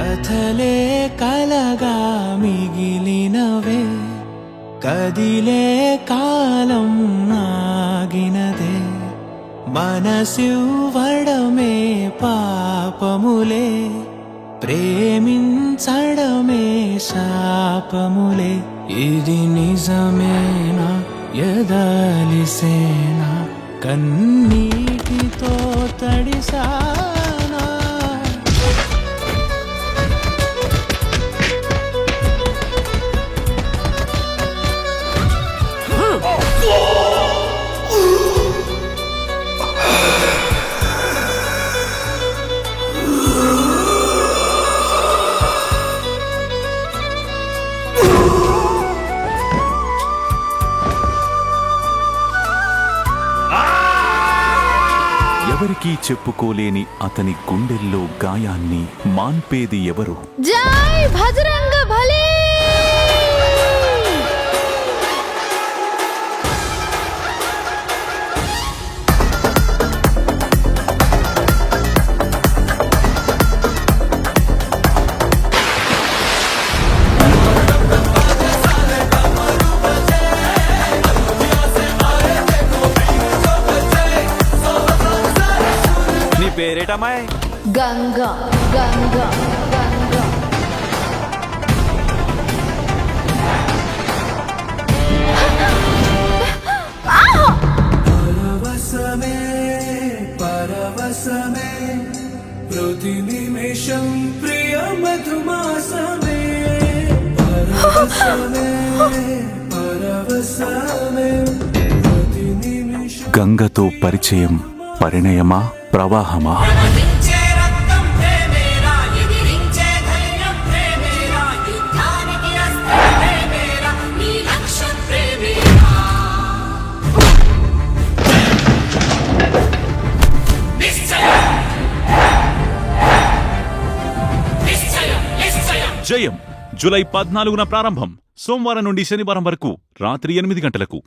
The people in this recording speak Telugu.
కథలే కలగా మిగిలినవే కదిలే కాలం ఆగినదే మనసివ్వడమే పాపములే ప్రేమించడమే శాపములే ఇది నిజమేనా ఎదలిసేనా కన్నీటితో తడిసానా ఎవరికీ చెప్పుకోలేని అతని గుండెల్లో గాయాన్ని మాన్పేది ఎవరు? జై భజరంగ బలి! నీ పేరేటమ్మాయి? గంగా గంగా గంగా. పరవశమే పరవశమే ప్రతి నిమిషం ప్రియ మధుమాసమే పరవశమే పరవశమే ప్రతి నిమిషం. గంగతో పరిచయం పరిణయమా ప్రవాహమా? జయం జూలై 14న ప్రారంభం. సోమవారం నుండి శనివారం వరకు రాత్రి 8 గంటలకు.